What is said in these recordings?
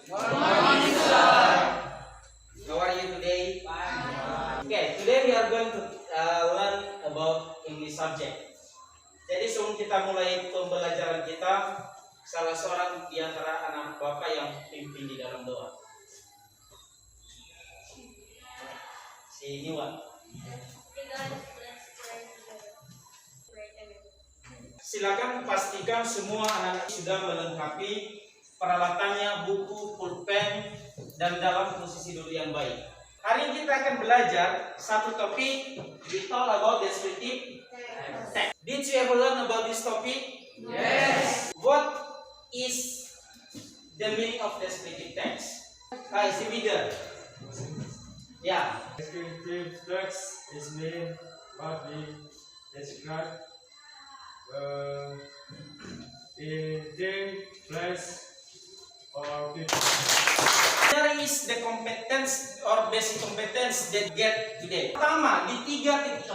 Morning, sir. How are you today? Fine. Okay, today we are going to learn about English subject. Jadi sebelum kita mulai pembelajaran kita, salah seorang di antara anak bapak yang pimpin di dalam doa. Si Niwa. Silakan pastikan semua anak-anak sudah melengkapi peralatannya, buku, pulpen, dan dalam posisi duduk yang baik. Hari ini kita akan belajar satu topik, we talk about descriptive text. Did you ever learn about this topic? Yes. What is the meaning of descriptive text? Is the reader? Yeah. Descriptive text is mean what we describe in thing, place, or people. There is the competence or basic competence that get today. Pertama, di 3.4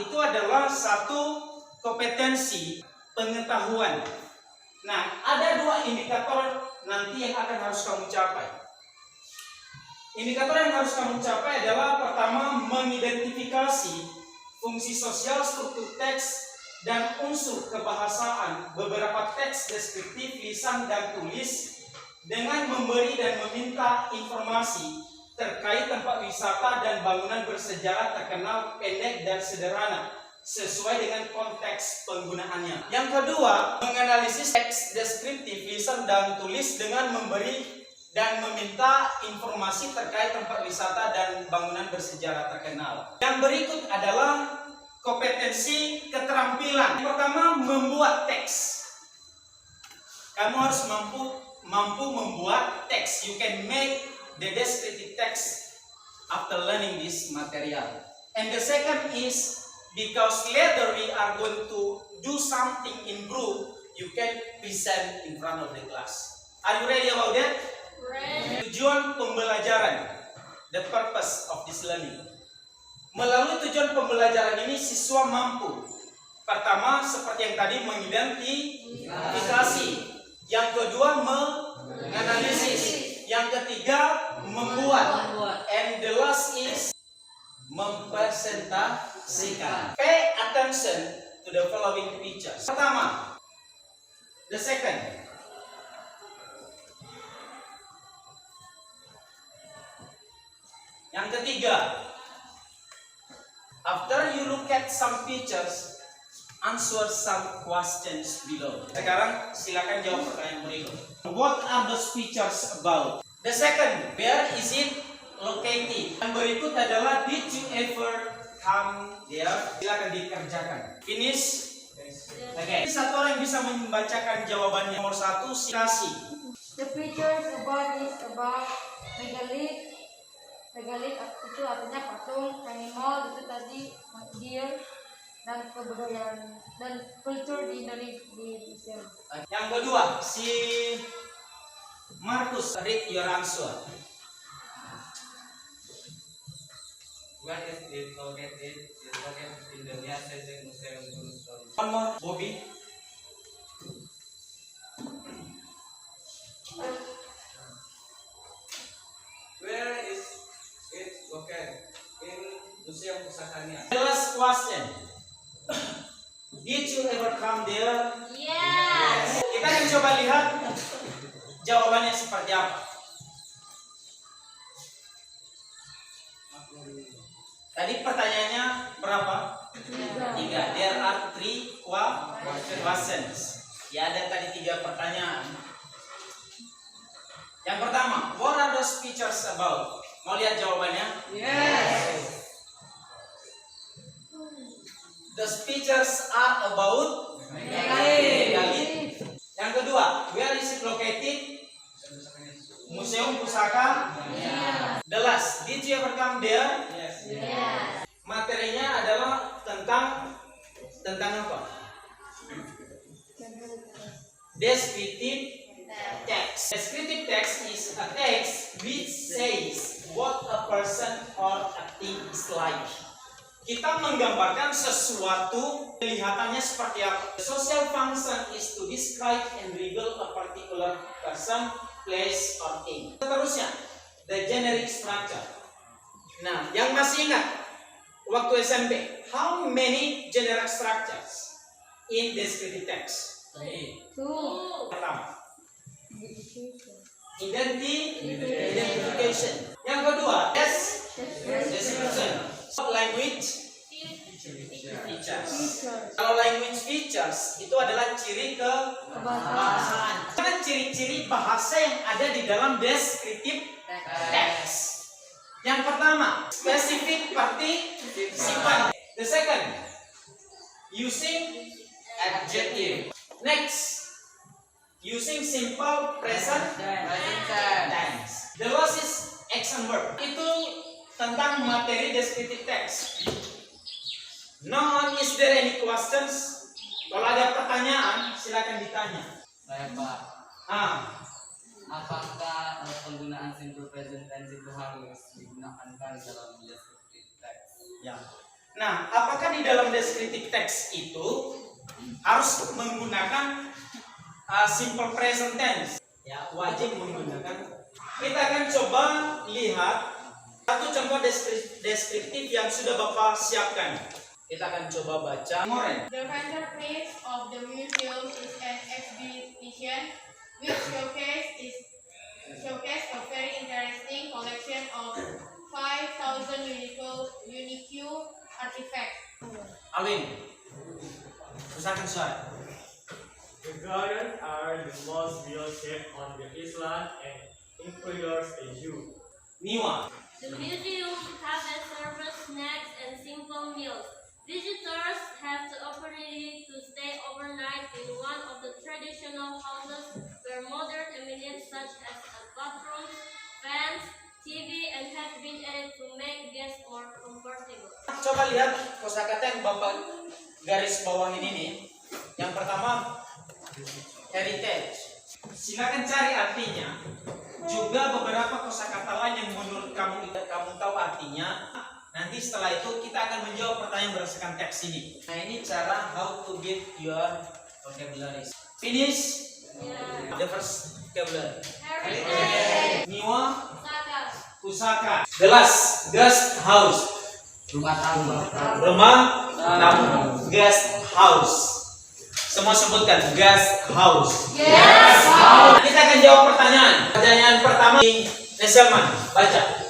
itu adalah satu kompetensi pengetahuan. Nah, ada dua indikator nanti yang akan harus kamu capai. Indikator yang harus kamu capai adalah pertama, mengidentifikasi fungsi sosial, struktur teks, dan unsur kebahasaan beberapa teks deskriptif lisan dan tulis dengan memberi dan meminta informasi terkait tempat wisata dan bangunan bersejarah terkenal, pendek dan sederhana sesuai dengan konteks penggunaannya. Yang kedua, menganalisis teks deskriptif lisan dan tulis dengan memberi dan meminta informasi terkait tempat wisata dan bangunan bersejarah terkenal. Yang berikut adalah kompetensi keterampilan. Yang pertama, membuat teks. Kamu harus mampu membuat teks. You can make the descriptive text after learning this material. And the second is, because later we are going to do something in group, you can present in front of the class. Are you ready about that? Ready. Tujuan pembelajaran, the purpose of this learning. Melalui tujuan pembelajaran ini siswa mampu, pertama seperti yang tadi, mengidentifikasi, yang kedua menganalisis, yang ketiga membuat, and the last is mempresentasikan. Pay attention to the following pictures. Pertama, the second. Yang ketiga. After you look at some pictures, answer some questions below. Sekarang silakan jawab pertanyaan berikut. What are those pictures about? The second, where is it located? Yang berikut adalah, did you ever come there? Silakan dikerjakan. Finish. Oke. Satu orang yang bisa membacakan jawabannya. Nomor satu, kasih. The pictures about is about megalithic. Megalithic itu artinya patung, animal itu tadi deer, dan kebudayaan dan kultur di Indonesia. Yang kedua, si Markus, read your answer. Where is it located? It's located in the Niasese Museum Gunung. One more, Bobby. Where is it located? In Museum Pusaka Nia. The last question. Did you ever come there? Yes. Kita akan coba lihat jawabannya seperti apa. Tadi pertanyaannya berapa? 3. There are 3 questions. Ya, ada tadi 3 pertanyaan. Yang pertama, what are those pictures about? Mau lihat jawabannya? Yes. Those pictures are about megalith. Yang kedua, where is it located? Museum Pusaka. The last, did you ever come there? Yes. Yes. Materinya adalah tentang apa? Descriptive text. Descriptive text is a text which says what a person or a thing is like. Kita menggambarkan sesuatu, kelihatannya seperti apa. The social function is to describe and reveal a particular person place, or aim. Seterusnya, the generic structure. Nah, yang masih ingat waktu SMP, how many generic structures in descriptive text? Two. Pertama, Identification. identification. Yang kedua, description. Language features. Kalau language features itu adalah ciri kebahasaan. Karena ciri-ciri bahasa yang ada di dalam descriptive text. Yang pertama, specific participle. The second, using adjective. Next, using simple present tense. The last is action verb. Itu tentang materi descriptive text. Now, is there any questions? Kalau ada pertanyaan, silakan ditanya. Saya Pak, apakah penggunaan simple present tense itu harus digunakan dalam descriptive text? Ya. Nah, apakah di dalam descriptive text itu harus menggunakan simple present tense? Ya, wajib menggunakan. Kita akan coba lihat satu contoh deskriptif yang sudah Bapak siapkan. Kita akan coba baca. Moren. The centerpiece of the museum is an exhibition which showcase a very interesting collection of 5,000 unique artifacts. Alvin. Usahakan suara. The gardens are the most well-kept on the island and includes a zoo. Niwa. The museum has serves snacks and simple meals. Visitors have the opportunity to stay overnight in one of the traditional houses where modern amenities such as bathrooms, fans, TV, and have been added to make guests more comfortable. Coba lihat kosakata yang Bapak garis bawahin ini. Yang pertama, heritage. Silakan cari artinya. Juga beberapa kosakata lain yang menurut kamu tahu artinya. Nanti setelah itu kita akan menjawab pertanyaan berdasarkan teks ini. Nah, ini cara how to build your vocabulary. Finish the first vocabulary. Heritage. Niwa, Saka. pusaka. The last, guest house. Rumah tamu. Rumah tamu. Guest house. Semua sebutkan guest house. Yes. Kita akan jawab pertanyaan. Pertanyaan pertama, Neselman, baca.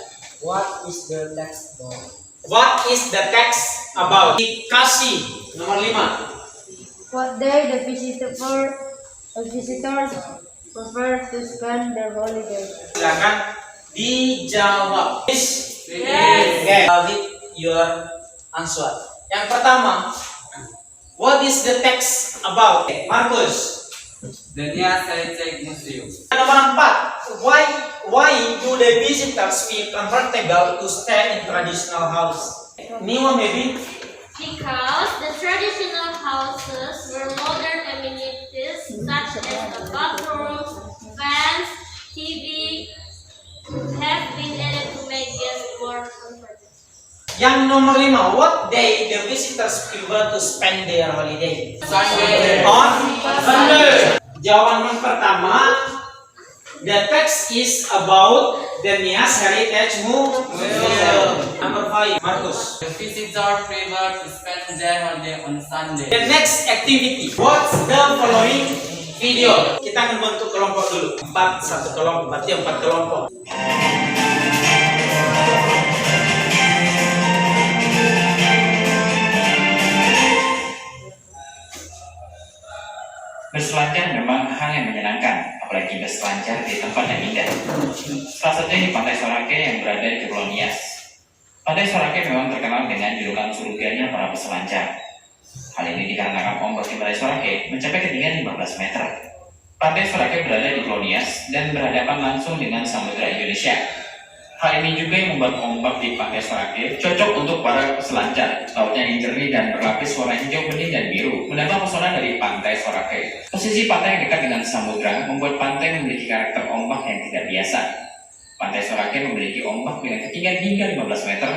What is the text about? What is the text about? Dikasih nomor 5. What day the visitors prefer to spend their holiday? Silakan dijawab. Yes. Yes. Okay. Read your answer. Yang pertama, what is the text about? Markus. The Nia Saicek Museum. Nomor 4. Why do the visitors feel comfortable to stay in traditional house? Niwa maybe. Because the traditional houses were modern amenities such as the bathrooms, fans, TV have been added to make guests more comfortable. Yang nomor 5. What day the visitors prefer to spend their holiday? Sunday. On Sunday. Jawaban yang pertama, the text is about the Nias Heritage Museum. Number 5, Markus. The visitors prefer to spend their holiday on Sunday. The next activity. Watch the following video. Kita akan bentuk kelompok dulu. 1 kelompok, berarti 4 kelompok. Berselancar memang hal yang menyenangkan, apalagi berselancar di tempat yang indah. Salah satunya di Pantai Sorake yang berada di Kepulauan Nias. Pantai Sorake memang terkenal dengan julukan surganya para peselancar. Hal ini dikarenakan ombak di Pantai Sorake mencapai ketinggian 15 meter. Pantai Sorake berada di Pulau Nias dan berhadapan langsung dengan Samudra Indonesia. Hal ini juga yang membuat ombak di Pantai Sorake cocok untuk para peselancar. Lautnya yang jernih dan berlapis warna hijau, bening, dan biru menambah pesona dari Pantai Sorake. Posisi pantai yang dekat dengan samudra membuat pantai memiliki karakter ombak yang tidak biasa. Pantai Sorake memiliki ombak dengan ketinggian hingga 15 meter.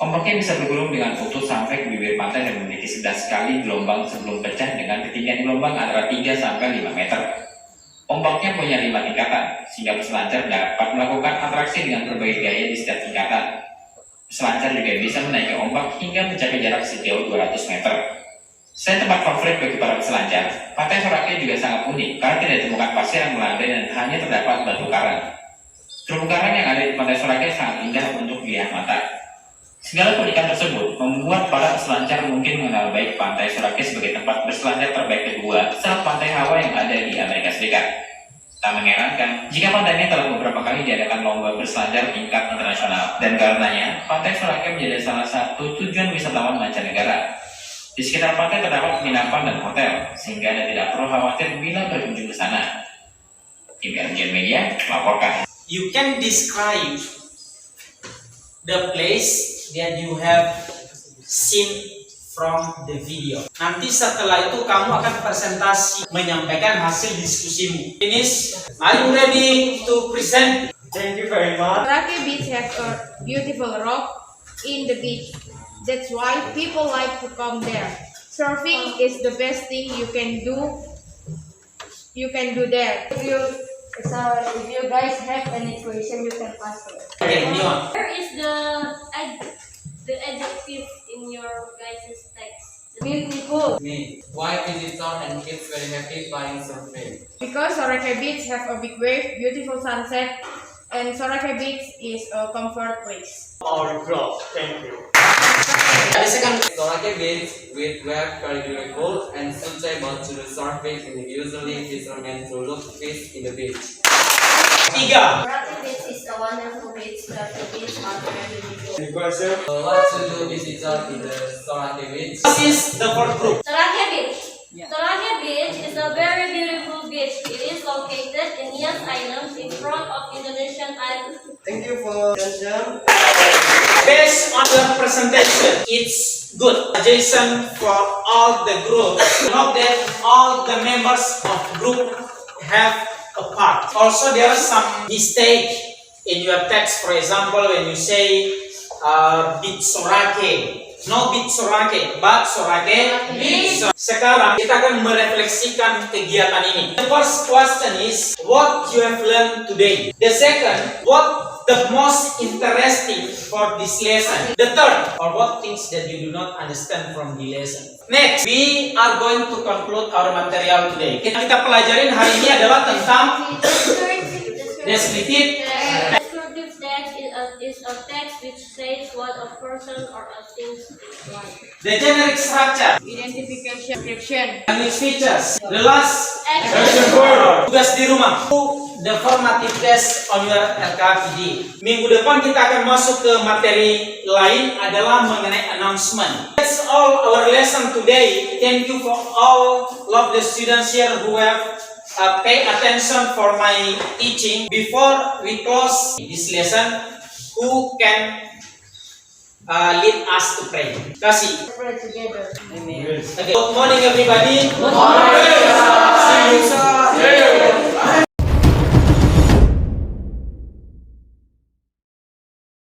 Ombaknya bisa bergulung dengan utuh sampai ke bibir pantai dan memiliki 11 kali gelombang sebelum pecah dengan ketinggian gelombang antara 3 sampai 5 meter. Ombaknya punya 5 tingkatan, sehingga peselancar dapat melakukan atraksi dengan berbagai gaya di setiap tingkatan. Peselancar juga bisa menaiki ombak hingga mencapai jarak sejauh 200 meter. Selain tempat favorit bagi para peselancar, Pantai Sorake juga sangat unik karena tidak ditemukan pasir yang melandai dan hanya terdapat batu karang. Terumbu karang yang ada di Pantai Sorake sangat indah untuk dilihat mata. Segala keunikan tersebut membuat para peselancar mungkin mengenal baik Pantai Sorake sebagai tempat berselancar terbaik kedua setelah Pantai Hawaii yang ada di Amerika Serikat. Tak mengherankan jika pantai ini telah beberapa kali diadakan lomba berselancar tingkat internasional, dan karenanya Pantai Sorake menjadi salah satu tujuan wisatawan mancanegara. Di sekitar pantai terdapat penginapan dan hotel, sehingga Anda tidak perlu khawatir bila berkunjung ke sana. Tim RJ Media melaporkan. You can describe the place that you have seen from the video. Nanti setelah itu kamu akan presentasi menyampaikan hasil diskusimu. Finish. Are you ready to present? Thank you very much. Sorake Beach has a beautiful rock in the beach. That's why people like to come there. Surfing is the best thing you can do. You can do there. If you guys have any question, you can ask me. Okay, Nion. Where is the adjective in your guys' text? Beautiful. Me. Why visitor and kids very happy flying surfing? Because Sorake Beach have a big wave, beautiful sunset, and Sorake Beach is a comfort place. Our group. Thank you. Sorake Beach with wave very beautiful and suitable to the surfing, and usually fishermen to look fish in the beach. 3. Sorake Beach is a wonderful beach, but the beach are very beautiful. Any question? What to do visitor in the Sorake Beach? This is the fourth group. Sorake Beach. Sorake Beach is a very beautiful beach. It is located in Nias Island in front of Indonesian island. Thank you for attention. Based on the presentation, it's good. Suggestion for all the group. Note that all the members of group have a part. Also, there are some mistake in your text. For example, when you say beach Sorake, no beach Sorake, but Sorake beach. Sekarang kita akan merefleksikan kegiatan ini. The first question is what you have learned today. The second, what the most interesting for this lesson. The third, or what things that you do not understand from the lesson. Next, we are going to conclude our material today. Kita pelajarin hari ini adalah tentang descriptive. Descriptive text is a text which says what a person or a thing is like. The generic structure. Identification, description. Language features. The last Action word. Tugas di rumah. The formative test on your LKPD. Minggu depan kita akan masuk ke materi lain adalah mengenai announcement. That's all our lesson today. Thank you for all of the students here who have pay attention for my teaching. Before we close this lesson, who can lead us to pray? Kasih. Pray together. Okay. Good morning, everybody. Good morning. See you.